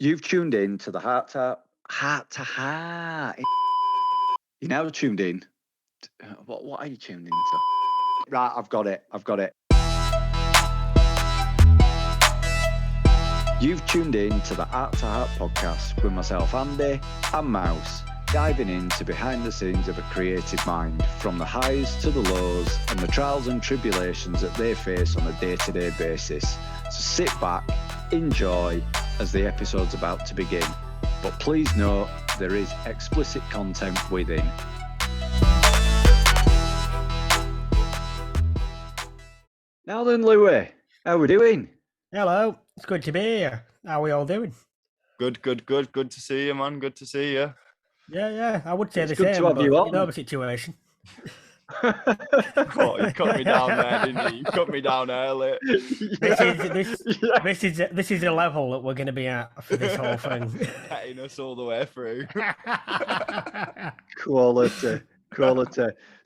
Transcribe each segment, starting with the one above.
You've tuned in to the Heart to Heart. You're now tuned in. What are you tuned into? Right, I've got it. You've tuned in to the Heart to Heart podcast with myself, Andy, and Mouse, diving into behind the scenes of a creative mind, from the highs to the lows and the trials and tribulations that they face on a day-to-day basis. So sit back, enjoy, as the episode's about to begin. But please note, there is explicit content within. Now then, Louis, how are we doing? Hello, it's good to be here. How are we all doing? Good. Good to see you, man. Good to see you. Yeah, I would say It's the good same, to have but you you on. know the situation. Oh, you cut me down there, didn't you? You cut me down early. This is the level that we're going to be at for this whole thing. Petting us all the way through. Quality.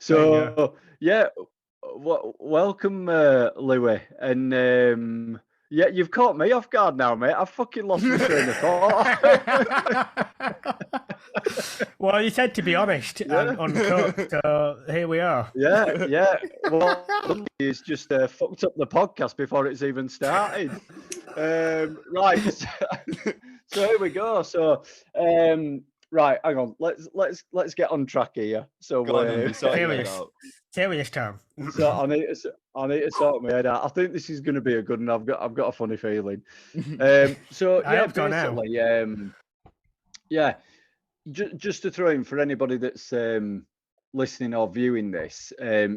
So, yeah, welcome, Louis. And yeah, you've caught me off guard now, mate. I've fucking lost my train of thought. Well, you said to be honest and uncut, so here we are. Yeah. Well, he's just fucked up the podcast before it's even started. Right. So here we go. So, right, hang on. Let's get on track here. So serious time. So I need to sort my head out. I think this is going to be a good one. I've got a funny feeling. So yeah, basically, yeah. Just to throw in for anybody that's listening or viewing this.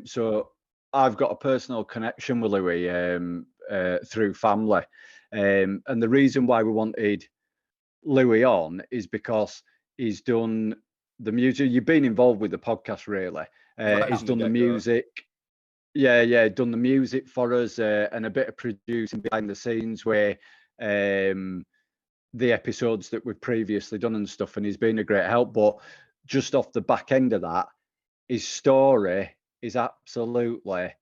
So I've got a personal connection with Louis through family, and the reason why we wanted Louis on is because he's done the music. You've been involved with the podcast, really. He's done the music. Yeah, done the music for us and a bit of producing behind the scenes where the episodes that we've previously done and stuff, and he's been a great help. But just off the back end of that, his story is absolutely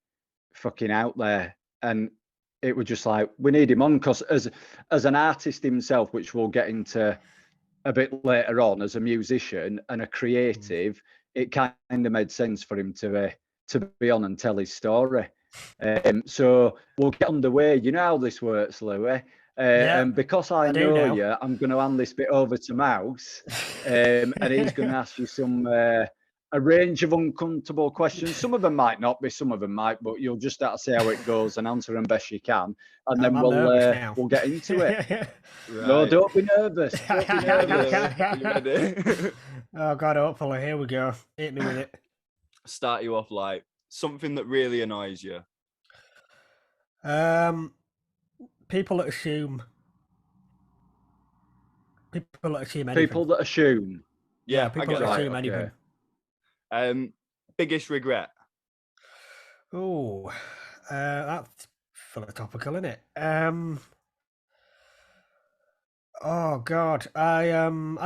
fucking out there, and it was just like, we need him on, because as an artist himself, which we'll get into a bit later on, as a musician and a creative, it kind of made sense for him to be on and tell his story. So we'll get underway. You know how this works, Louis. And because I know you, I'm going to hand this bit over to Mouse, and he's going to ask you a range of uncomfortable questions. Some of them might not be, some of them might, but you'll just have to see how it goes and answer them best you can, and then we'll get into it. Right. No, don't be nervous. You ready? Oh God, hopefully. Here we go. Hit me with it. Start you off like something that really annoys you. People that assume anything. People that assume. Yeah, people that assume anything. Biggest regret. Oh, that's philosophical, isn't it? Oh God, I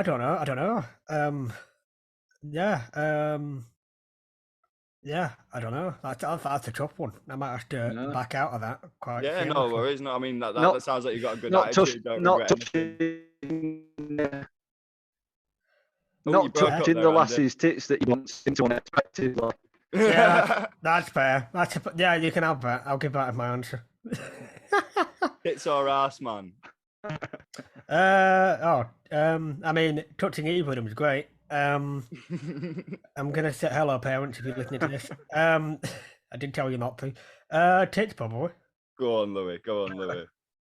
don't know. Yeah, I don't know. That's a tough one. I might have to back out of that. Quite. Yeah, no worries. No, I mean that sounds like you've got a good attitude. Not touching the lass's tits that you want into unexpectedly. Yeah, that's fair. Yeah, you can have that. I'll give that as my answer. Tits or ass, man? I mean, touching either of them is great. I'm gonna say hello, parents, if you're listening to this. I did tell you not to. Tits, probably. Go on, Louis.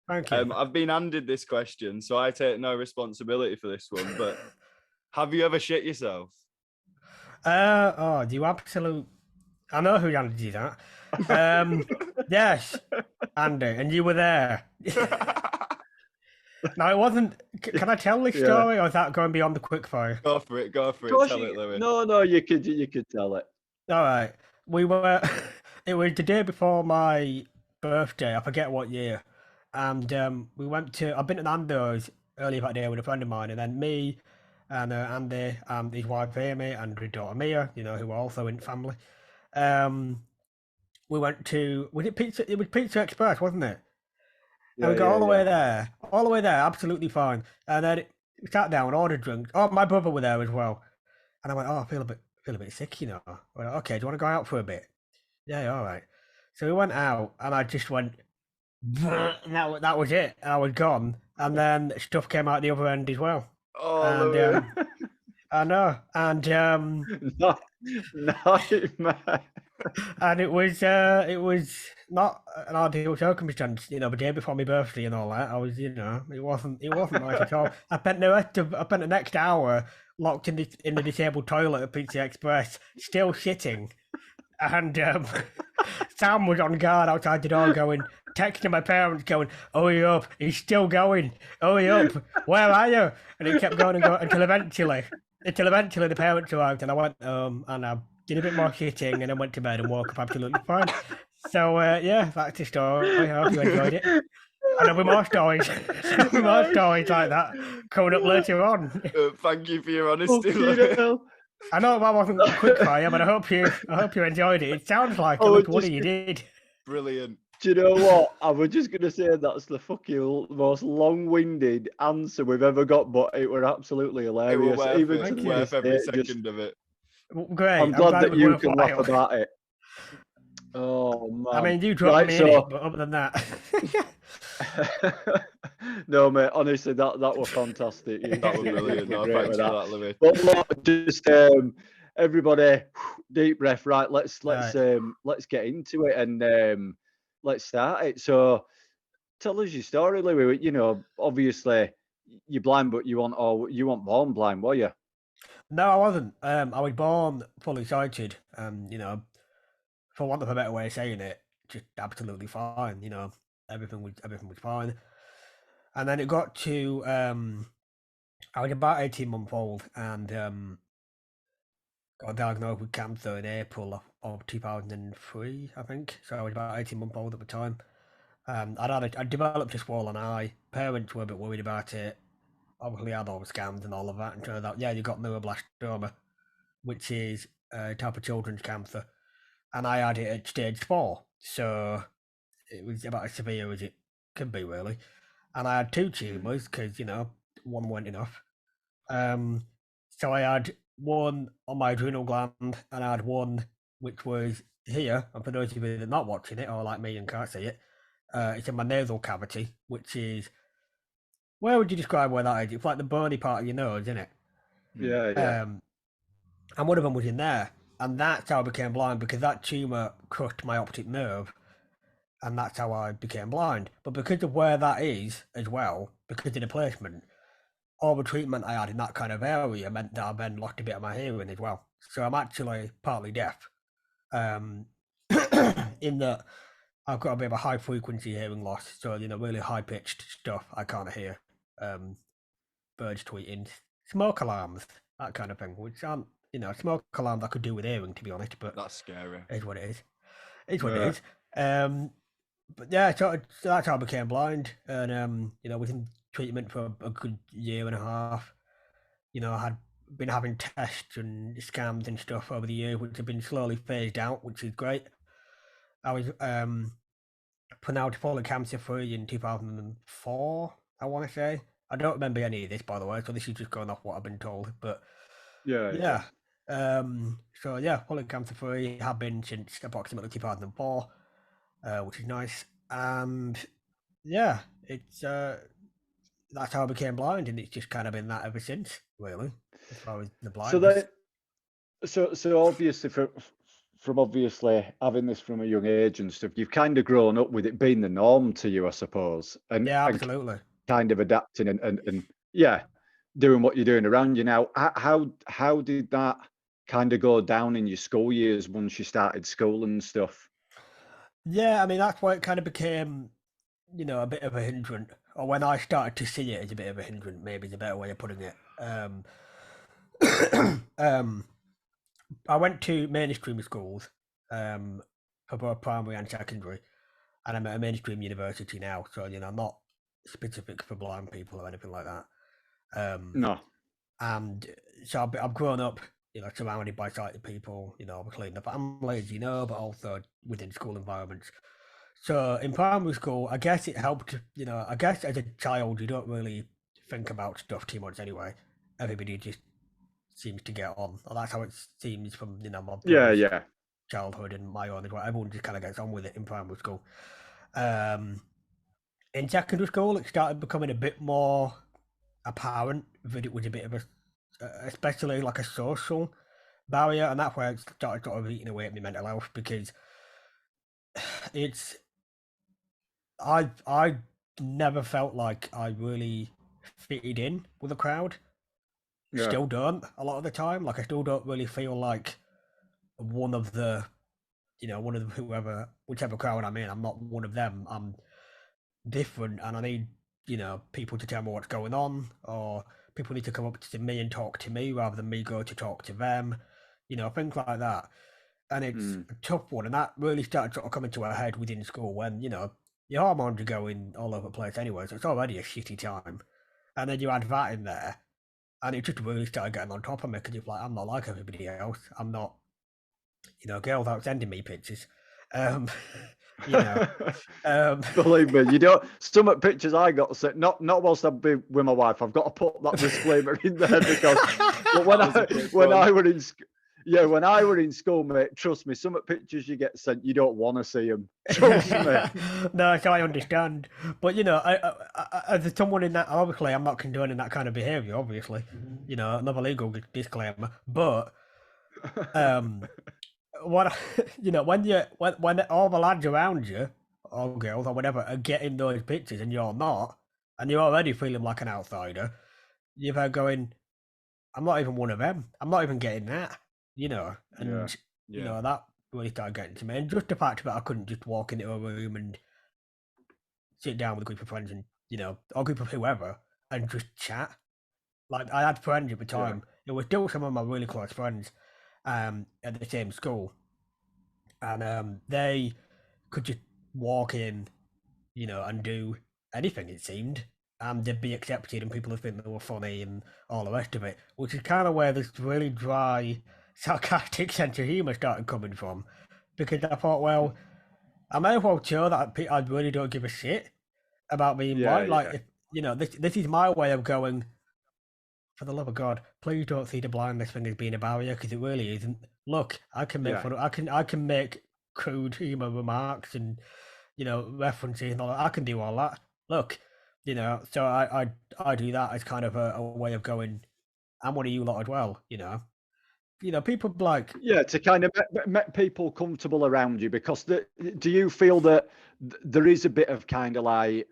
Thank you. I've been handed this question, so I take no responsibility for this one. But have you ever shit yourself? You absolute. I know who handed you that. Yes, Andy, and you were there. No, it wasn't. Can I tell this story, or is that going beyond the quickfire? Go for it. Tell it, Louis. No, you could tell it. All right. We were. It was the day before my birthday. I forget what year, and we went to. I've been to Nando's earlier that day with a friend of mine, and then me and Andy and his wife Amy and his daughter Mia, who are also in family. We went to. Was it Pizza? It was Pizza Express, wasn't it? And we got all the way there, absolutely fine. And then we sat down, ordered drinks. Oh, my brother were there as well. And I went, oh, I feel a bit sick, you know. I went, okay, do you want to go out for a bit? Yeah, all right. So we went out, and I just went, and that was it. And I was gone. And then stuff came out the other end as well. Oh, And Louis. I know. And Nightmare. and it was not an ideal circumstance, you know, the day before my birthday and all that. I was, you know, it wasn't nice at all. I spent the next hour locked in the disabled toilet at Pizza Express, still shitting, and Sam was on guard outside the door, texting my parents, going, "Hurry up, he's still going. Hurry up, where are you?" And he kept going and going until eventually the parents arrived, and I went home and I did a bit more shitting and then went to bed and woke up absolutely fine. So yeah, that's the story. I hope you enjoyed it. And there'll be more stories, like that coming up later on. Thank you for your honesty. I know that wasn't quick fire, but I hope you enjoyed it. It sounds like it looked what you did. Brilliant. Do you know what? I was just going to say that's the fucking most long-winded answer we've ever got, but it were absolutely hilarious. It was worth every second of it. Great. I'm glad that you can laugh about it. Oh man! I mean, you dropped me in it, but other than that, no, mate. Honestly, that was fantastic. That was brilliant. No, thanks for that, Louis. But look, just everybody, deep breath. Right, let's get into it and let's start it. So, tell us your story, Louis. You know, obviously you're blind, but you weren't born blind, were you? No, I wasn't. I was born fully sighted. You know, for want of a better way of saying it, just absolutely fine. You know, everything was fine. And then it got to I was about 18 months old and got diagnosed with cancer in April of 2003, I think. So I was about 18 months old at the time. I developed a swollen eye. Parents were a bit worried about it. Obviously, I had all the scans and all of that, and turned out, yeah, you got neuroblastoma, which is a type of children's cancer, and I had it at stage 4, so it was about as severe as it can be, really. And I had 2 tumours because, you know, one weren't enough. So I had one on my adrenal gland, and I had one which was here. And for those of you that are not watching it, or like me and can't see it, it's in my nasal cavity, which is, where would you describe where that is? It's like the bony part of your nose, isn't it? Yeah. And one of them was in there, and that's how I became blind, because that tumour crushed my optic nerve, and that's how I became blind. But because of where that is as well, because of the placement, all the treatment I had in that kind of area meant that I then lost a bit of my hearing as well. So I'm actually partly deaf, in that I've got a bit of a high frequency hearing loss. So, you know, really high pitched stuff I can't hear. Birds tweeting, smoke alarms, that kind of thing, which aren't, you know, smoke alarms I could do with hearing, to be honest, but that's scary. Is what it is. It's what it is. But yeah, so that's how I became blind, and you know, within treatment for a good year and a half. You know, I had been having tests and scans and stuff over the year, which have been slowly phased out, which is great. I was pronounced fully cancer free in 2004, I want to say. I don't remember any of this, by the way, so this is just going off what I've been told. But yeah. So yeah, fully cancer free, have been since approximately 2004, which is nice. And yeah, it's that's how I became blind, and it's just kind of been that ever since, really, as far as the blindness. So obviously from obviously having this from a young age and stuff, you've kind of grown up with it being the norm to you, I suppose. And yeah, absolutely. And kind of adapting and yeah, doing what you're doing around you now. How did that kind of go down in your school years once you started school and stuff? Yeah, I mean, that's why it kind of became, you know, a bit of a hindrance, or when I started to see it as a bit of a hindrance, maybe is a better way of putting it. I went to mainstream schools for both primary and secondary, and I'm at a mainstream university now, so, you know, not specific for blind people or anything like that. No. And so I've grown up, you know, surrounded by sighted people, you know, obviously in the families, you know, but also within school environments. So in primary school, I guess it helped. I guess as a child, you don't really think about stuff too much anyway. Everybody just seems to get on. Or that's how it seems from my Yeah, brother's yeah. childhood and my own as well. Everyone just kind of gets on with it in primary school. Um, in secondary school, it started becoming a bit more apparent that it was a bit of especially like a social barrier, and that's where it started sort of eating away at my mental health because it's I never felt like I really fitted in with the crowd. Yeah. Still don't a lot of the time. Like I still don't really feel like one of the one of the whichever crowd I'm in. I'm not one of them. I'm different, and I need people to tell me what's going on, or people need to come up to me and talk to me rather than me go to talk to them. Things like that. And it's Mm. a tough one, and that really started sort of coming to a head within school when your hormones are going all over the place anyway, so it's already a shitty time, and then you add that in there, and it just really started getting on top of me because you're like, I'm not like everybody else. I'm not, girls out sending me pictures. um, you know, Believe me, you don't. Some of the pictures I got sent, not whilst I've been with my wife. I've got to put that disclaimer in there because when I were in when I were in school, mate, trust me, some of the pictures you get sent, you don't want to see them. Trust me. No, so I understand, but as someone in that, obviously, I'm not condoning that kind of behaviour. Obviously, another legal disclaimer, but what when all the lads around you or girls or whatever are getting those pictures and you're not, and you're already feeling like an outsider, you're going, I'm not even one of them. I'm not even getting that, and that really started getting to me. And just the fact that I couldn't just walk into a room and sit down with a group of friends and or a group of whoever and just chat. Like I had friends at the Yeah. time. There were still some of my really close friends at the same school, and they could just walk in, and do anything, it seemed, and they'd be accepted, and people would think they were funny and all the rest of it, which is kind of where this really dry, sarcastic sense of humour started coming from. Because I thought, well, I may as well show that I really don't give a shit about being blind. Like, if, this is my way of going, for the love of God, please don't see the blindness thing as being a barrier because it really isn't. Look, I can make fun. I can make crude humour remarks and references and all that. I can do all that. Look, so I do that as kind of a way of going. I'm one of you lot as well. People like To kind of make people comfortable around you because do you feel that there is a bit of kind of like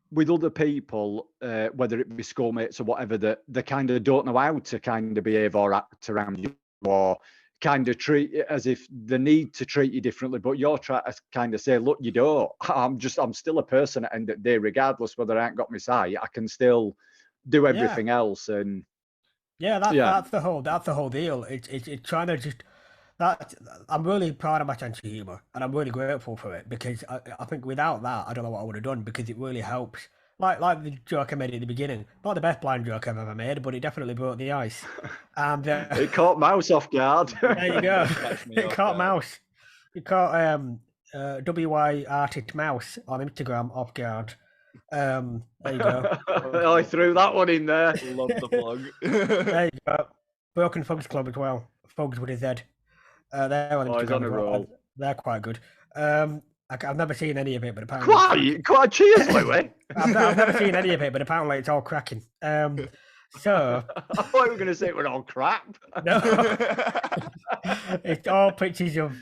with other people, whether it be schoolmates or whatever, that they kind of don't know how to kind of behave or act around you or kind of treat it as if they need to treat you differently, but you're trying to kind of say, look, you don't. I'm still a person at the end of the day, regardless whether I ain't got my sight, I can still do everything else. And that's the whole deal. It's trying to just that I'm really proud of my sense of humor, and I'm really grateful for it because I think without that, I don't know what I would have done because it really helps. Like the joke I made at the beginning, not the best blind joke I've ever made, but it definitely broke the ice. And it caught Mouse off guard. There you go. It caught Mouse. It caught WY Artist Mouse on Instagram off guard. There you go. I threw that one in there. Love the plug. There you go. Broken Thugs Club as well. Thugs with his head. They're on Instagram. On a roll. They're quite good. I've never seen any of it, but apparently quite cheers, Louis. I've never seen any of it, but apparently it's all cracking. So I thought you were going to say we're all crap. No, it's all pictures of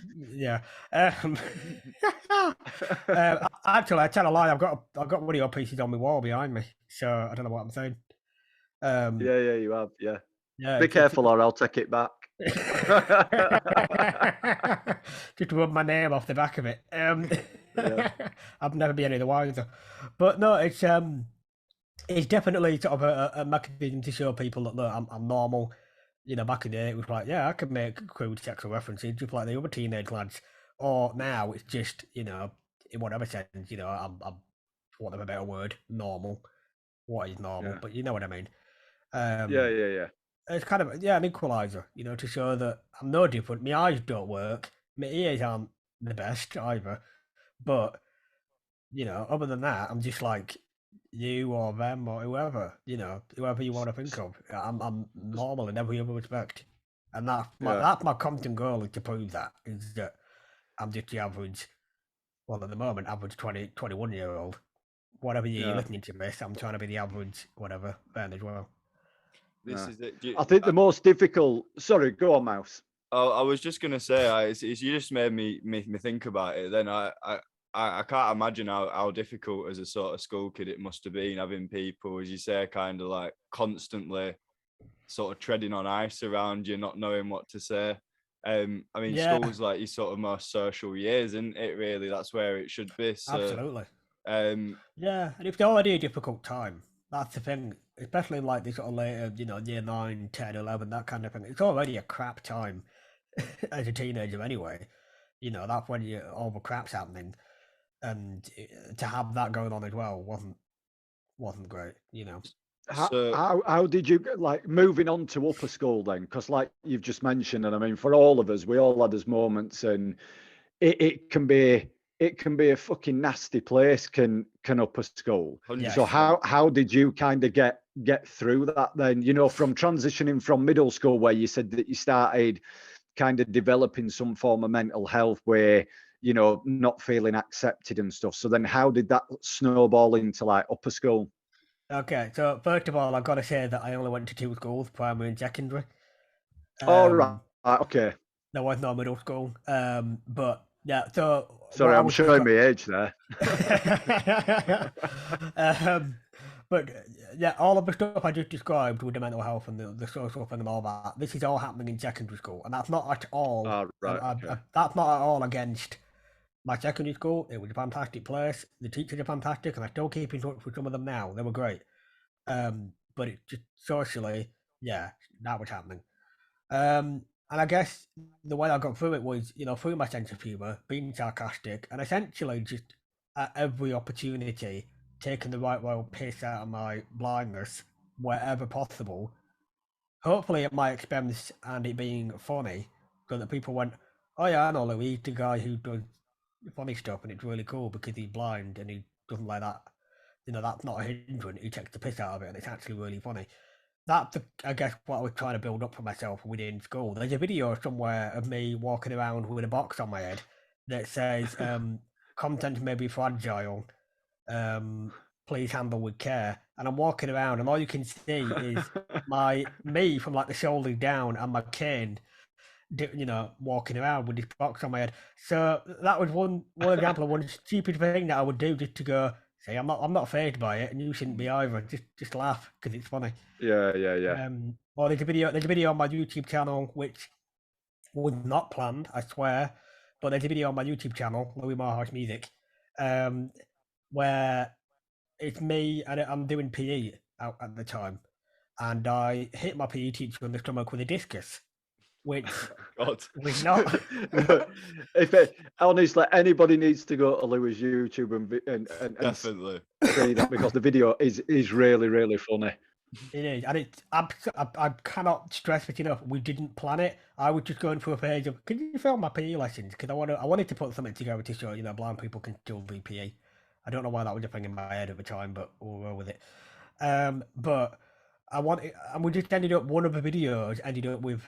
actually, I tell a lie. I've got one of your pieces on my wall behind me, so I don't know what I'm saying. You have. Yeah, be careful, or I'll take it back. Just rub my name off the back of it. I've never been any the wiser, but no, it's definitely sort of a mechanism to show people that look, I'm normal. Back in the day, it was like, I can make crude sexual references just like the other teenage lads. Or now it's just, in whatever sense, I'm for want of a better word, normal. What is normal? But you know what I mean. It's kind of an equalizer, to show that I'm no different. My eyes don't work. My ears aren't the best either. But other than that, I'm just like you or them or whoever, whoever you want to think of. I'm normal in every other respect, and that's my constant goal is to prove that I'm just the average. Well, at the moment, average 20, 21-year-old. Whatever year you're listening to this, I'm trying to be the average, whatever, then as well. This is it. I think the most difficult. Sorry, go on, Mouse. I was just gonna say, you just made me think about it. Then I can't imagine how difficult as a sort of school kid it must have been having people, as you say, kind of like constantly sort of treading on ice around you, not knowing what to say. I mean, school's like your sort of most social years, isn't it? Really, that's where it should be. So, Absolutely. yeah, and it's already a difficult time. That's the thing, especially like this sort of later, year 9, 10, 11, that kind of thing. It's already a crap time as a teenager anyway. That's when all the crap's happening. And to have that going on as well wasn't great, How did you like moving on to upper school then? Because like you've just mentioned, and I mean for all of us, we all had those moments, and it can be a fucking nasty place. Can upper school? Yes. So how did you kind of get through that then? From transitioning from middle school, where you said that you started kind of developing some form of mental health where not feeling accepted and stuff. So then how did that snowball into like upper school? Okay, so first of all, I've got to say that I only went to 2 schools, primary and secondary. All right, okay. There was no middle school. But yeah, so sorry, I'm showing my age there. But yeah, all of the stuff I just described with the mental health and the social thing and all that, this is all happening in secondary school, and that's not at all. That's not at all against my secondary school. It was a fantastic place. The teachers are fantastic, and I still keep in touch with some of them now. They were great. But it just socially, yeah, that was happening. And I guess the way I got through it was, through my sense of humour, being sarcastic, and essentially just at every opportunity taking the right royal piss out of my blindness wherever possible. Hopefully at my expense and it being funny, so that people went, "Oh yeah, I know Louis, the guy who does funny stuff, and it's really cool because he's blind and he doesn't like that. That's not a hindrance. He takes the piss out of it, and it's actually really funny." That's, I guess, what I was trying to build up for myself within school. There's a video somewhere of me walking around with a box on my head that says, "Content may be fragile. Please handle with care." And I'm walking around, and all you can see is me from like the shoulders down, and my cane, walking around with this box on my head. So that was one example of one stupid thing that I would do just to go, "See, I'm not fazed by it, and you shouldn't be either. Just laugh because it's funny." Yeah. Or there's a video on my YouTube channel which was not planned, I swear, but there's a video on my YouTube channel, Louis Moorhouse Music, where it's me and I'm doing PE out at the time, and I hit my PE teacher in the stomach with a discus, which was not. Honestly, anybody needs to go to Louis' YouTube and definitely see that, because the video is really, really funny. It is, and I cannot stress it enough. We didn't plan it. I was just going through a page of, "Can you film my PE lessons?" Because I wanted to put something together to show blind people can still do PE. I don't know why that was a thing in my head at the time, but we'll roll with it. But I wanted, and we just ended up, one of the videos ended up with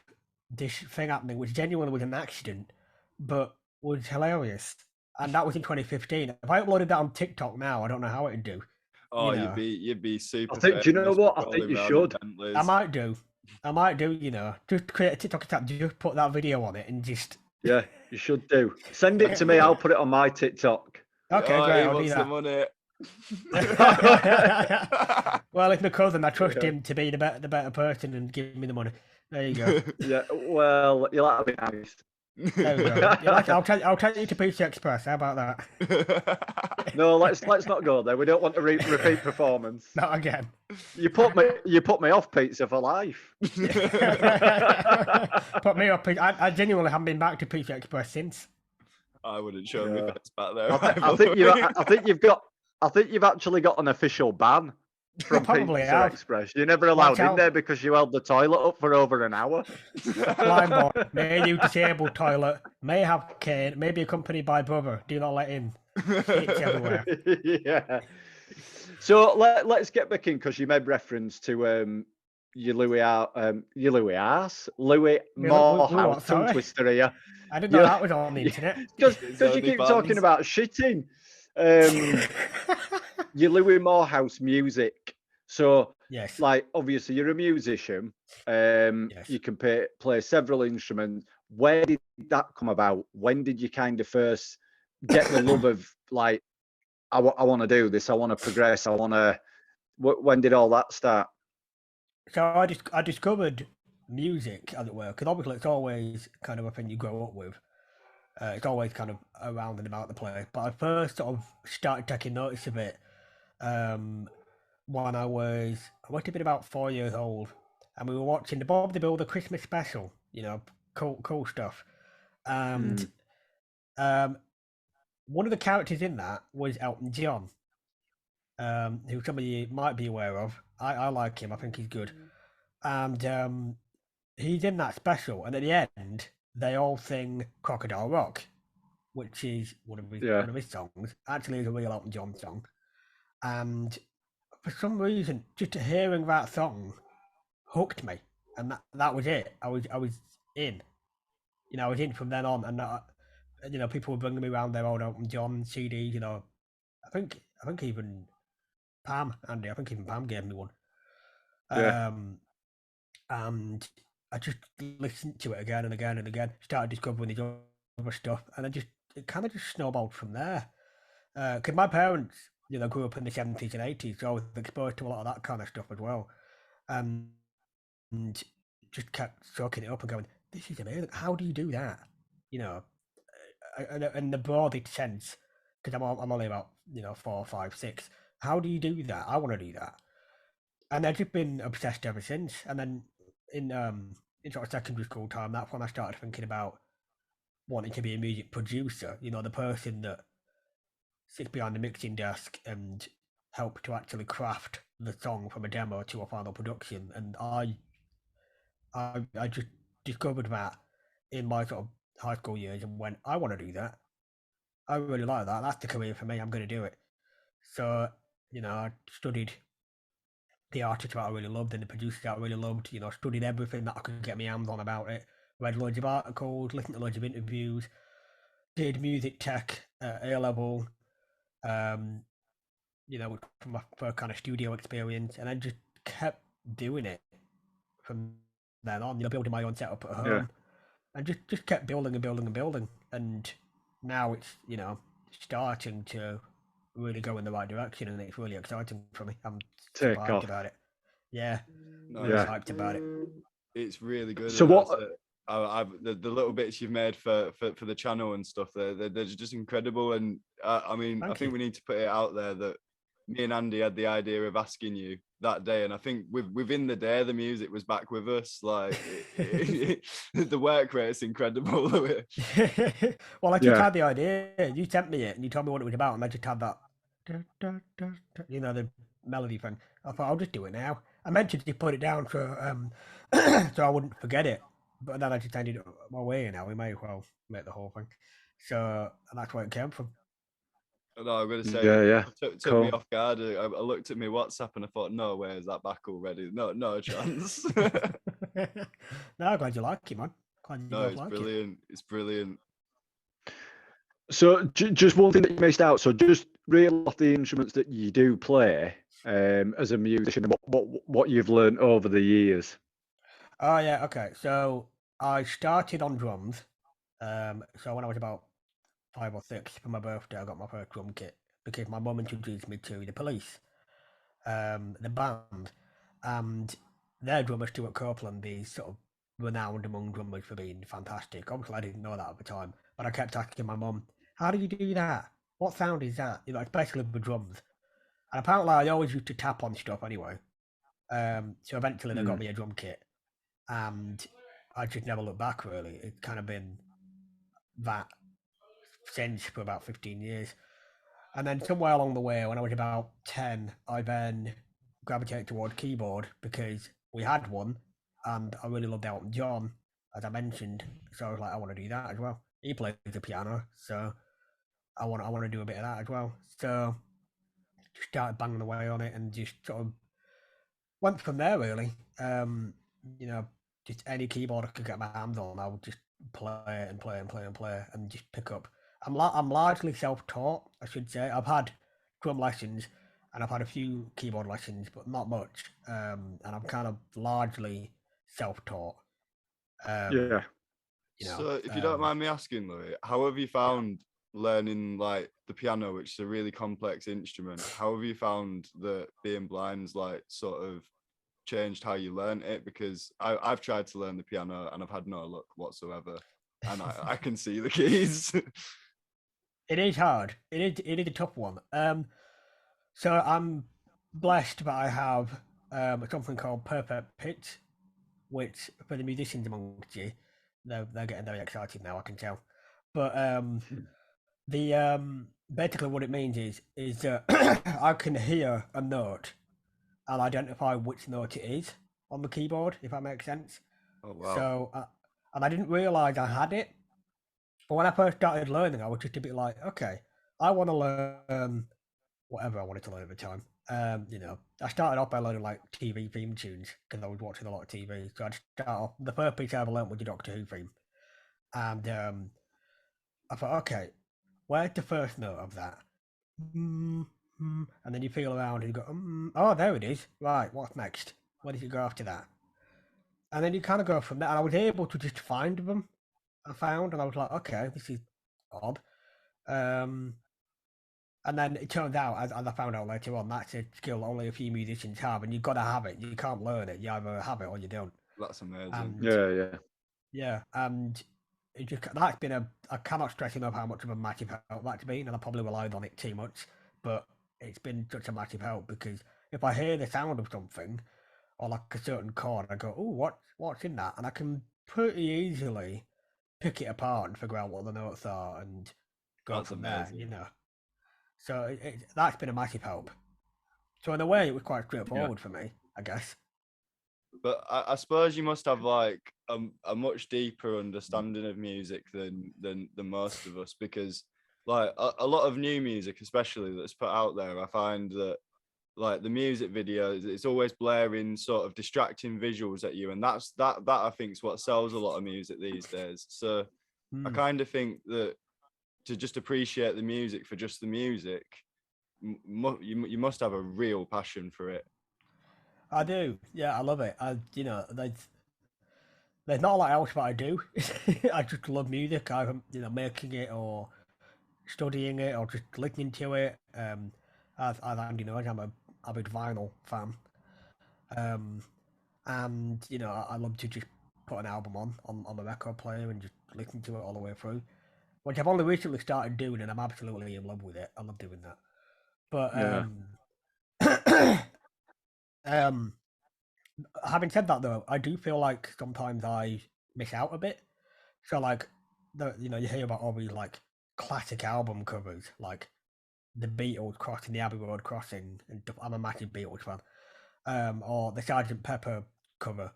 this thing happening, which genuinely was an accident, but was hilarious. And that was in 2015. If I uploaded that on TikTok now, I don't know how it'd do. Oh, you'd be super. I think. Do you know what? I think you should. I might do. Just create a TikTok account. Just put that video on it and just. Yeah, you should do. Send it to me. I'll put it on my TikTok. Okay, great. I'll do that. The money. Well, it's my cousin. I trust him to be the better person and give me the money. There you go. Yeah. Well, you'll have to be nice. There we go. I'll take you to Pizza Express. How about that? No, let's not go there. We don't want a repeat performance. Not again. You put me off pizza for life. Put me off. I genuinely haven't been back to Pizza Express since. I wouldn't show me face back there. I think you've actually got an official ban from Pizza Express. You're never allowed in there because you held the toilet up for over an hour. Blind boy, may use disabled toilet, may have cane, may be accompanied by brother. Do not let in. Shit's everywhere. Yeah. So let's get back in because you made reference to your Louis We what? Moorhouse tongue Sorry, twister here. I didn't know You that was on the internet. because His you keep talking OnlyFans. about shitting. Your Louis Moorhouse music. So Yes, like obviously you're a musician. yes. You can play several instruments. Where did that come about? When did you kind of first get the love of like I want to do this. I want to progress. I want to. When did all that start? So I discovered music, as it were, because obviously it's always kind of a thing you grow up with. It's always kind of around and about the place. But I first sort of started taking notice of it when I must have been about 4 years old, and we were watching the Bob the Builder Christmas special. You know, cool stuff. And one of the characters in that was Elton John, who some of you might be aware of. I like him. I think he's good. And he's in that special, and at the end, they all sing "Crocodile Rock," which is one of his songs. Actually, is a real Elton John song. And for some reason, just hearing that song hooked me, and that was it. I was in. You know, I was in from then on, and people were bringing me around their old Elton John CDs. You know, I think even Pam, Andy. I think even Pam gave me one. Yeah. And I just listened to it again and again and again. Started discovering these other stuff, and it kind of just snowballed from there. Because my parents, grew up in the 70s and 80s, so I was exposed to a lot of that kind of stuff as well, and just kept soaking it up and going, "This is amazing! How do you do that?" You know, in the broadest sense, because I'm only about 4, 5, 6. How do you do that? I want to do that, and I've just been obsessed ever since. And then in sort of secondary school time, that's when I started thinking about wanting to be a music producer. You know, the person that sits behind the mixing desk and help to actually craft the song from a demo to a final production. And I just discovered that in my sort of high school years and went, I want to do that. I really like that. That's the career for me. I'm going to do it. So, I studied the artists that I really loved and the producers that I really loved. Studied everything that I could get my hands on about it. Read loads of articles, listened to loads of interviews, did music tech at A level. Um, from my first kind of studio experience, and I just kept doing it from then on. Building my own setup at home, and just kept building and building and building, and now it's starting to really go in the right direction, and it's really exciting for me. I'm super Take hyped off. about it. Yeah, Nice. really hyped about it. It's really good. So what? The little bits you've made for the channel and stuff, they're just incredible. And I mean, I think we need to put it out there that me and Andy had the idea of asking you that day, and I think within the day the music was back with us. Like the work rate is incredible. Well, I just had the idea. You sent me it, and you told me what it was about, and I just had that, the melody thing. I thought I'll just do it now. I meant to just put it down so so I wouldn't forget it, but then I just ended up my way now. We may as well make the whole thing. So that's where it came from. No, I'm gonna say, took Cool. me off guard. I looked at my WhatsApp and I thought, no way, is that back already? No chance. No, I'm glad you like it, man. It's brilliant. It's brilliant. So just one thing that you missed out. So just reel off the instruments that you do play as a musician, and what you've learned over the years. Oh yeah, okay. So I started on drums. So when I was about 5 or 6 for my birthday, I got my first drum kit because my mum introduced me to the Police, the band, and their drummer Stuart Copeland is sort of renowned among drummers for being fantastic. Obviously, I didn't know that at the time, but I kept asking my mum, "How do you do that? What sound is that?" Especially with drums. And apparently, I always used to tap on stuff anyway. So eventually, they got me a drum kit, and I just never looked back. Really, it's kind of been that since for about 15 years. And then somewhere along the way, when I was about 10, I then gravitated toward keyboard because we had one and I really loved Elton John, as I mentioned. So I was like, I want to do that as well. He plays the piano. So I want to do a bit of that as well. So just started banging away on it and just sort of went from there really. You know, just any keyboard I could get my hands on, I would just play and play and play and play and just pick up. I'm largely self-taught, I should say. I've had drum lessons and I've had a few keyboard lessons, but not much. And I'm kind of largely self-taught. Yeah. You know, So, if you don't mind me asking, Louis, how have you found learning like the piano, which is a really complex instrument? How have you found that being blind's like sort of changed how you learn it? Because I've tried to learn the piano and I've had no luck whatsoever, and I can see the keys. It is hard. It is a tough one. So I'm blessed that I have something called perfect pitch, which for the musicians amongst you, they're getting very excited now. I can tell. But the basically what it means is that I can hear a note and identify which note it is on the keyboard, if that makes sense. Oh wow! So and I didn't realize I had it. But when I first started learning, I was just a bit like, okay, I want to learn whatever I wanted to learn at the time. You know, I started off by learning like TV theme tunes because I was watching a lot of TV. So I'd start off. The first piece I ever learned was the Doctor Who theme, and I thought, okay, where's the first note of that? And then you feel around and you go, oh, there it is. Right, what's next? Where does it go after that? And then you kind of go from there. And I was able to just find them. I found, and I was like, okay, this is odd. And then it turned out, as I found out later on, that's a skill only a few musicians have, and you've got to have it. You can't learn it. You either have it or you don't. That's amazing. And, Yeah. And it just, that's been I cannot stress enough how much of a massive help that's been, and I probably relied on it too much, but it's been such a massive help because if I hear the sound of something or like a certain chord, I go, oh, what's in that? And I can pretty easily pick it apart and figure out what the notes are and go That's from amazing. there, you know. So that's been a massive help. So in a way, it was quite straightforward for me, I guess. But I suppose you must have like a much deeper understanding of music than most of us, because like a lot of new music, especially that's put out there, I find that like the music videos, it's always blaring sort of distracting visuals at you, and that I think is what sells a lot of music these days. So I kind of think that to just appreciate the music for just the music, you must have a real passion for it. I do. Yeah, I love it. You know, there's not a lot else that I do. I just love music. I'm, you know, making it or studying it or just listening to it. As Andy knows, I'm a big vinyl fan. And you know, I love to just put an album on the record player and just listen to it all the way through, which I've only recently started doing, and I'm absolutely in love with it. I love doing that. But having said that, though, I do feel like sometimes I miss out a bit. So, like, you know, you hear about all these like classic album covers, like the Beatles crossing the Abbey Road crossing, and I'm a massive Beatles fan. Or the Sergeant Pepper cover,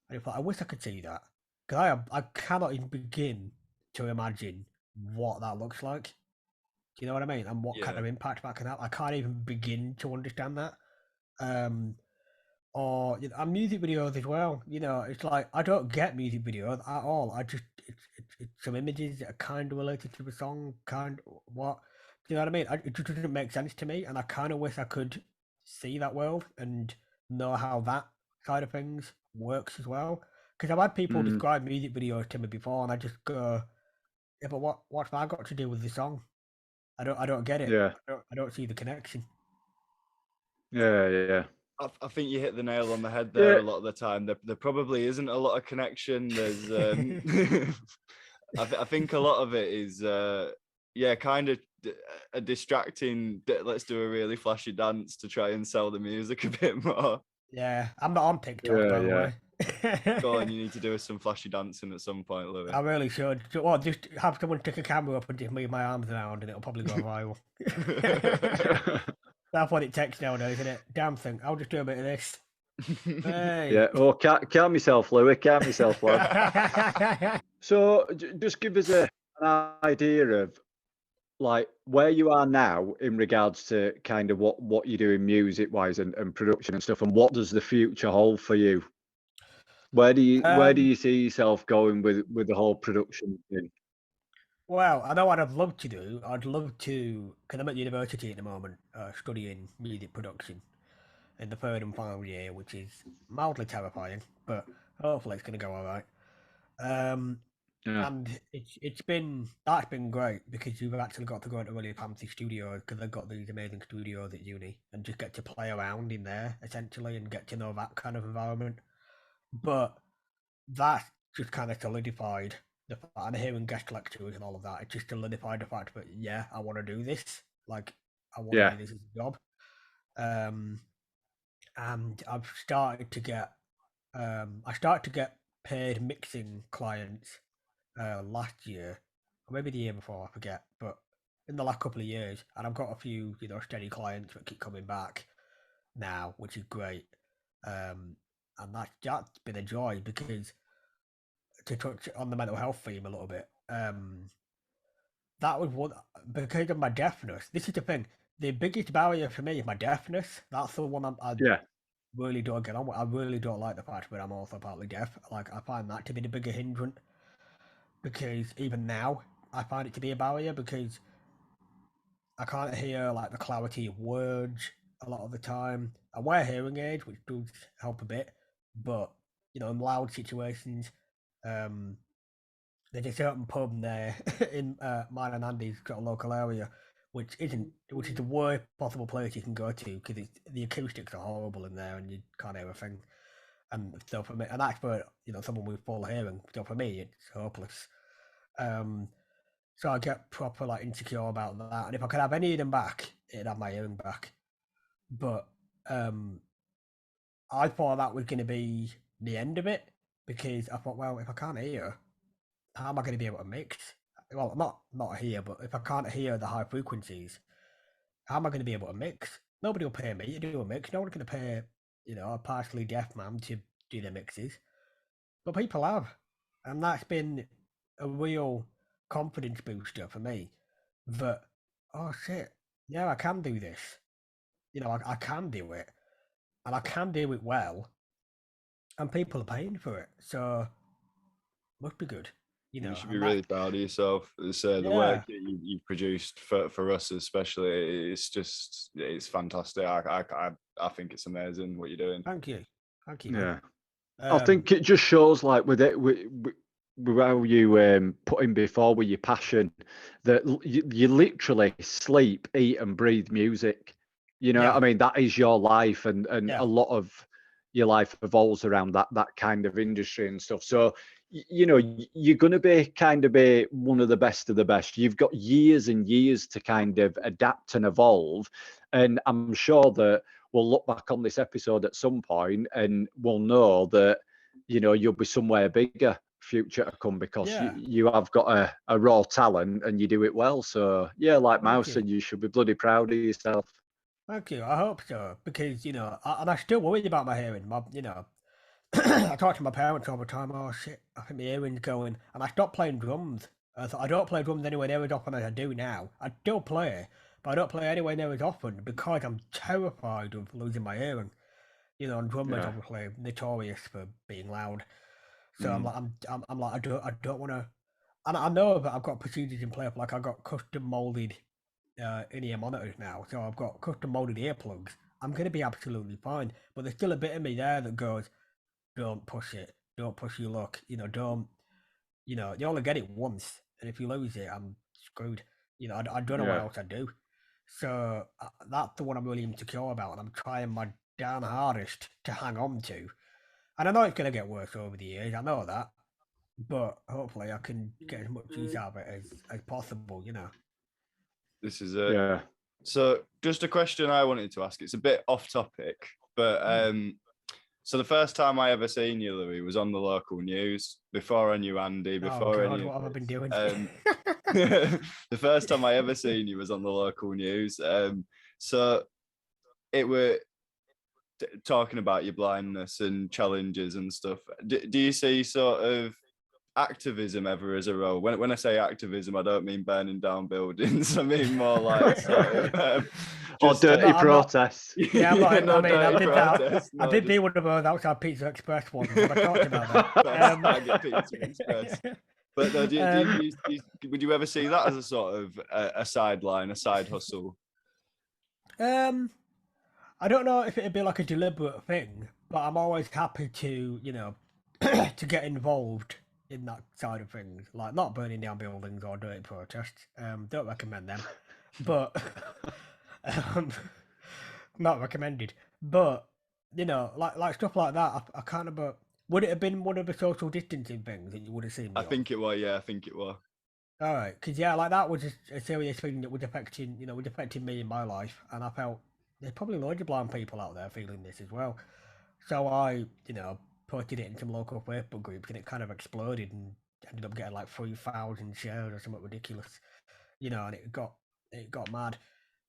and it's like I wish I could see that because I cannot even begin to imagine what that looks like. Do you know what I mean? And what kind of impact that can have? I can't even begin to understand that. Or you know, and music videos as well. You know, it's like I don't get music videos at all. I just it's some images that are kind of related to the song. What do you know what I mean? It just doesn't make sense to me, and I kind of wish I could see that world and know how that side of things works as well. Because I've had people describe music videos to me before, and I just go, "Yeah, but what's that got to do with the song? I don't get it. Yeah. I don't see the connection." Yeah. I think you hit the nail on the head there. A lot of the time, there probably isn't a lot of connection. There's, I think a lot of it is, kind of a distracting. Let's do a really flashy dance to try and sell the music a bit more. Yeah, I'm not on TikTok, by the way. Go on, you need to do some flashy dancing at some point, Louis. I really should. Well, just have someone take a camera up and just move my arms around, and it'll probably go viral. That's what it takes nowadays, isn't it? Damn thing. I'll just do a bit of this. Hey. Yeah. Oh, calm yourself, Louis. Calm yourself, lad. So, just give us an idea of like where you are now in regards to kind of what you're doing music wise and production and stuff, and what does the future hold for you? Where do Um, you see yourself going with the whole production thing? well, I know what I'd love to do. I'd love to, because I'm at university at the moment, studying music production in the third and final year, which is mildly terrifying, but hopefully it's going to go all right. Um, Yeah, and that's been great because you've actually got to go into really fancy studios because they've got these amazing studios at uni and just get to play around in there essentially and get to know that kind of environment. But that just kind of solidified the fact, and hearing guest lectures and all of that, it just solidified the fact that yeah, I want to do this. Like, I want to yeah, do this as a job. Um, and I started to get paid mixing clients last year, or maybe the year before, I forget. But in the last couple of years, and I've got a few, steady clients that keep coming back now, which is great. And that's been a joy because to touch on the mental health theme a little bit, that was one because of my deafness. This is the thing. The biggest barrier for me is my deafness. That's the one I yeah, really don't get on with. I really don't like the fact that I'm also partly deaf. Like I find that to be the bigger hindrance because even now I find it to be a barrier because I can't hear like the clarity of words a lot of the time. I wear hearing aids, which does help a bit, but in loud situations, um, there's a certain pub there in mine and Andy's got a local area, which is the worst possible place you can go to because the acoustics are horrible in there and you can't hear a thing. And so for me, and that's for someone with full hearing. So for me, it's hopeless. Um, so I get proper like insecure about that. And if I could have any of them back, it'd have my hearing back. But um, I thought that was going to be the end of it because I thought, well, if I can't hear, how am I going to be able to mix? Well, not here, but if I can't hear the high frequencies, how am I going to be able to mix? Nobody will pay me to do a mix. No one's going to pay, a partially deaf man to do the mixes. But people have, and that's been a real confidence booster for me. That oh shit, yeah, I can do this. I can do it, and I can do it well, and people are paying for it, so must be good. You should be And that really proud of yourself. As the work yeah. that you've produced for us, especially, it's fantastic. I think it's amazing what you're doing. Thank you, man. yeah. I think it just shows, like with it, with how you put in before with your passion, that you literally sleep, eat, and breathe music. You know what Yeah, I mean? That is your life, and yeah, a lot of your life revolves around that kind of industry and stuff. So you're going to be one of the best of the best. You've got years and years to kind of adapt and evolve, and I'm sure that we'll look back on this episode at some point and we'll know that you'll be somewhere bigger future to come because yeah. you have got a raw talent and you do it well. So yeah, like Thank Mouse you. said, you should be bloody proud of yourself. Thank you. I hope so because and I still worry about my hearing. I talk to my parents all the time. Oh shit, I think my hearing's going, and I stopped playing drums. I don't play drums anywhere near as often as I do now. I still play, but I don't play anywhere near as often because I'm terrified of losing my hearing. And drummers Yeah. obviously notorious for being loud. So I'm Mm. like, I'm like, I don't want to. And I know that I've got procedures in place. Like I've got custom molded in-ear monitors now, so I've got custom molded earplugs. I'm gonna be absolutely fine. But there's still a bit of me there that goes, don't push it. Don't push your luck. Don't. You only get it once, and if you lose it, I'm screwed. I don't know what Yeah. else I do. So that's the one I'm really insecure about, and I'm trying my damn hardest to hang on to. And I know it's gonna get worse over the years. I know that, but hopefully I can get as much use out of it as possible. This is it. Yeah. So, just a question I wanted to ask. It's a bit off topic, but so the first time I ever seen you, Louis, was on the local news. Before I knew Andy, Oh before God, any of what have I been this. doing? The first time I ever seen you was on the local news. So it were talking about your blindness and challenges and stuff. Do you see sort of activism ever as a role? When I say activism, I don't mean burning down buildings. I mean more like sort of or dirty protests. Yeah, I'm not, no I mean, I dirty did that. protests, I no, did be just one of those outside Pizza Express ones, but I talked about that. best Target Pizza Express. But no, would you ever see that as a sort of a sideline, a side hustle? I don't know if it'd be like a deliberate thing, but I'm always happy to, to get involved in that side of things, like not burning down buildings or dirty protests. Don't recommend them, but um, not recommended. But like stuff like that, I kind of. Would it have been one of the social distancing things that you would have seen? I think it was. Yeah, I think it was. All right, because like that was a serious thing that was affecting, was affecting me in my life, and I felt there's probably loads of blind people out there feeling this as well. So I, posted it in some local Facebook groups, and it kind of exploded and ended up getting like 3,000 shares or something ridiculous, and it got mad,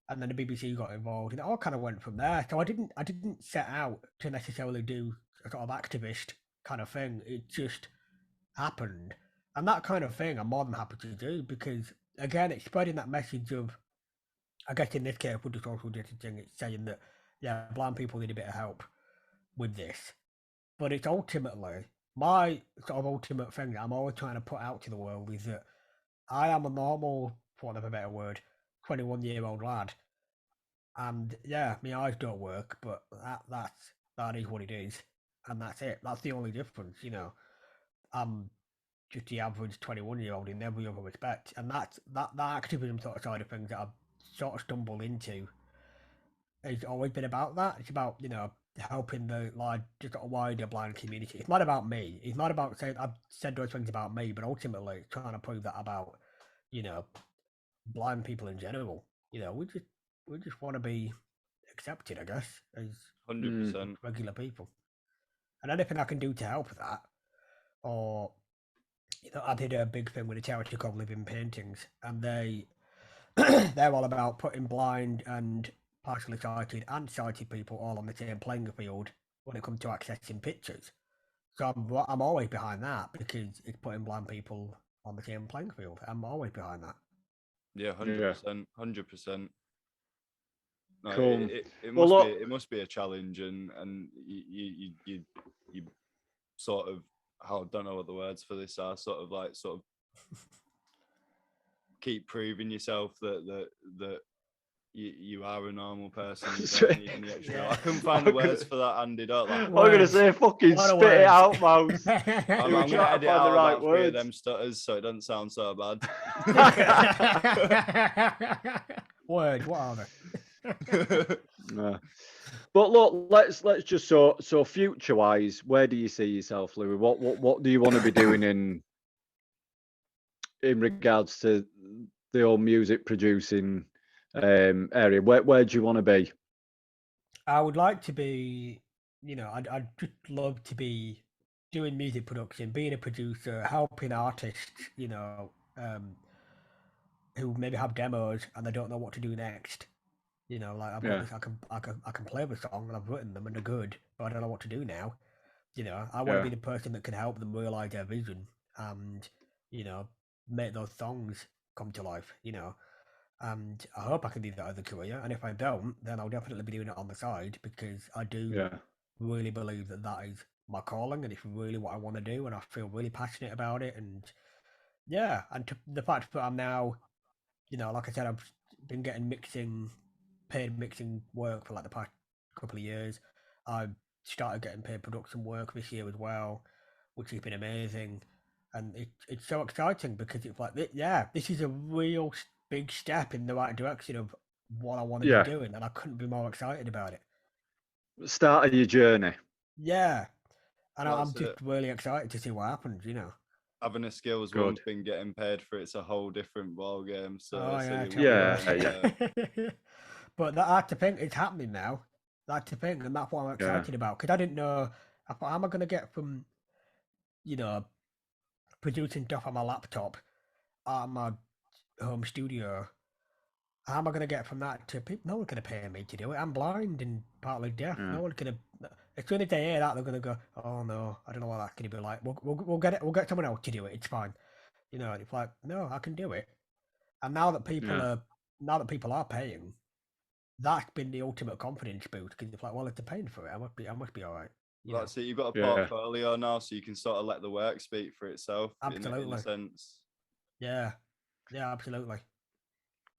and then the BBC got involved, and it all kind of went from there. So I didn't set out to necessarily do a sort of activist kind of thing. It just happened. And that kind of thing I'm more than happy to do because, again, it's spreading that message of, I guess in this case with the social distancing, it's saying that, yeah, blind people need a bit of help with this. But it's ultimately, my sort of ultimate thing that I'm always trying to put out to the world is that I am a normal, for want of a better word, 21-year-old lad. And yeah, my eyes don't work, but that is what it is. And that's it. That's the only difference, I'm just the average 21-year-old in every other respect. And that activism sort of side of things that I've sort of stumbled into has always been about that. It's about, helping the just a wider blind community. It's not about me. It's not about saying I've said those things about me, but ultimately it's trying to prove that about, blind people in general. We just want to be accepted, I guess, as 100%. regular people. And anything I can do to help that, or I did a big thing with a charity called Living Paintings, and they're all about putting blind and partially sighted and sighted people all on the same playing field when it comes to accessing pictures. So I'm always behind that because it's putting blind people on the same playing field. I'm always behind that. Yeah, 100%, 100%. No, Cool. it must be a challenge, and you sort of, I don't know what the words for this are, sort of keep proving yourself that you are a normal person. You don't need any extra. I couldn't find the words for that, Andy. Don't laugh. I'm gonna say fucking spit it out, mouse. I'm gonna edit out the right three of them stutters so it doesn't sound so bad. Words, what are they? But look, let's just so future wise, where do you see yourself, Louis? What do you want to be doing in regards to the whole music producing area? Where do you want to be? I would like to be, I'd just love to be doing music production, being a producer, helping artists, who maybe have demos and they don't know what to do next. Like I've got this, I can play the song and I've written them and they're good, but I don't know what to do now. I want to be the person that can help them realize their vision and, make those songs come to life, and I hope I can do that as a career. And if I don't, then I'll definitely be doing it on the side because I do really believe that is my calling and it's really what I want to do, and I feel really passionate about it. And yeah, and the fact that I'm now, like I said, I've been getting paid mixing work for like the past couple of years. I've started getting paid production work this year as well, which has been amazing. And it's so exciting because it's like, this is a real big step in the right direction of what I want to be doing, and I couldn't be more excited about it. Start of your journey. Yeah, and I'm just really excited to see what happens. Having a skills one thing, getting paid for it's a whole different ball game. So yeah. But that's the thing; it's happening now. That's the thing, and that's what I'm excited about because I didn't know. I thought, how am I going to get from, producing stuff on my laptop at my home studio? How am I going to get from that to people? No one's going to pay me to do it. I'm blind and partly deaf. No one's going to. as soon as they hear that, they're gonna go, "Oh no, I don't know what that's gonna be like. We'll get it. We'll get someone else to do it. It's fine." You know, and it's like, no, I can do it. And now that people are paying, that's been the ultimate confidence boost because it's like, well, if they're paying for it, I must be all right. That's it. You've got a Yeah. portfolio now, so you can sort of let the work speak for itself. In Absolutely. a sense. Yeah, absolutely.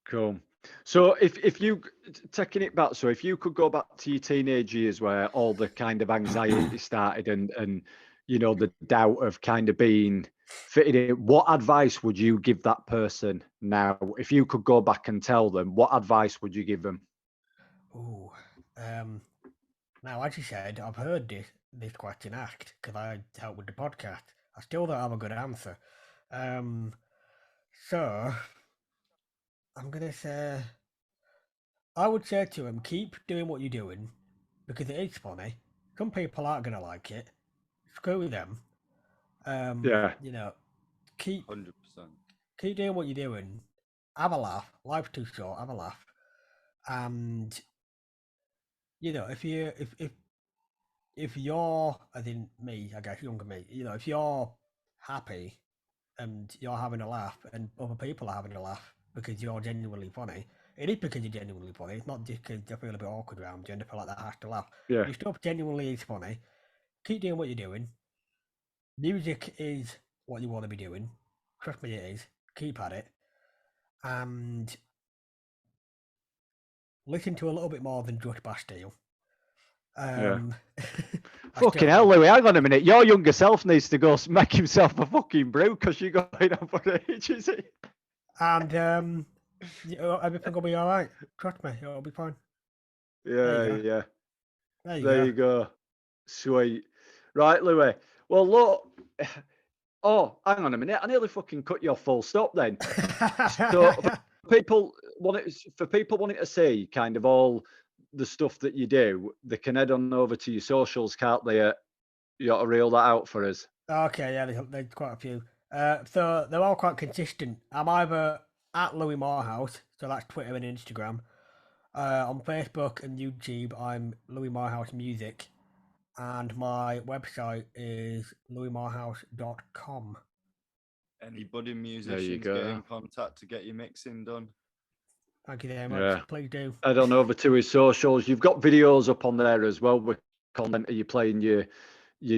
Cool. So if you taking it back, so if you could go back to your teenage years where all the kind of anxiety started and you know the doubt of kind of being fitted in, what advice would you give that person now? If you could go back and tell them, what advice would you give them? Ooh, now as you said, I've heard this question asked because I helped with the podcast. I still don't have a good answer. So I'm gonna say, I would say to him, keep doing what you're doing because it is funny. Some people aren't gonna like it. Screw them. Yeah. You know, keep 100%. doing what you're doing. Have a laugh. Life's too short. Have a laugh. And you know, if you're, as in me, I guess younger me, you know, if you're happy and you're having a laugh and other people are having a laugh because you're genuinely funny, it is because you're genuinely funny. It's not just because I feel a bit awkward around you and I feel like that has to laugh. Yeah. Your stuff genuinely is funny. Keep doing what you're doing. Music is what you want to be doing. Trust me, it is. Keep at it. And listen to a little bit more than just Bastille. Fucking hell, Louis, hang on a minute. Your younger self needs to go make himself a fucking brew because you're going on for ages. And everything will be all right. Trust me, it'll be fine. Yeah. There you go. Sweet. Right, Louis. Well, look. Oh, hang on a minute. I nearly fucking cut your full stop then. So for people wanting to see kind of all the stuff that you do, they can head on over to your socials, can't they? You ought to reel that out for us. Okay, yeah, there's quite a few. So they're all quite consistent. I'm either at Louis Moorhouse, so that's Twitter and Instagram. On Facebook and YouTube, I'm Louis Moorhouse Music, and my website is louismoorhouse.com. Any budding musicians get in contact to get your mixing done. Thank you very much. Please do. Head on over to his socials. You've got videos up on there as well with content. Are you playing your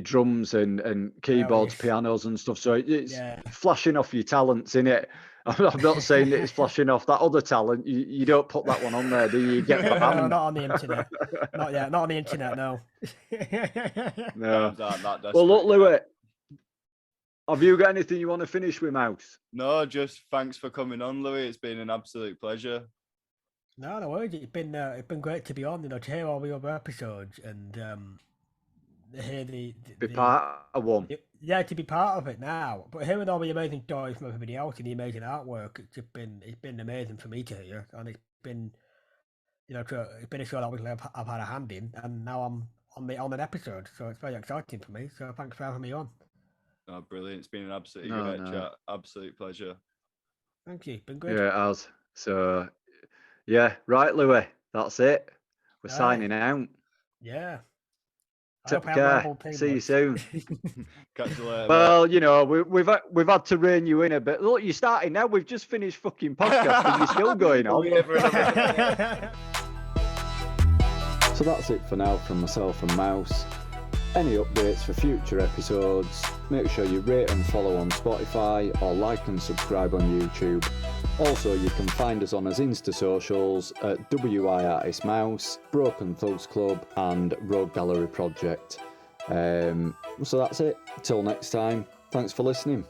drums and keyboards, pianos and stuff? So it's flashing off your talents, innit? I'm not saying that it's flashing off that other talent. You don't put that one on there, do you? You get no, not on the internet. Not yet. Not on the internet, no. No. Well, look, Louis, have you got anything you want to finish with, Mouse? No, just thanks for coming on, Louis. It's been an absolute pleasure. No worries. It's been great to be on. You know, to hear all the other episodes and hear the part of one. Yeah, to be part of it now. But hearing all the amazing stories from everybody else and the amazing artwork, it's been amazing for me to hear, and it's been, you know, it's been a show that obviously I've had a hand in, and now I'm on an episode, so it's very exciting for me. So thanks for having me on. Oh, brilliant! It's been an absolutely great chat. Absolute pleasure. Thank you. Been good. Yeah, it has. So, yeah, right, Louis. That's it. We're signing out. Yeah. Take care. See you soon. Catch you later. Well, you know, we've had to rein you in a bit. Look, you're starting now. We've just finished fucking podcast, and you're still going on. So that's it for now from myself and Mouse. Any updates for future episodes, make sure you rate and follow on Spotify or like and subscribe on YouTube. Also, you can find us on his Insta socials at WIArtistMouse, Broken Thugs Club and Rogue Gallery Project. So that's it. Till next time, thanks for listening.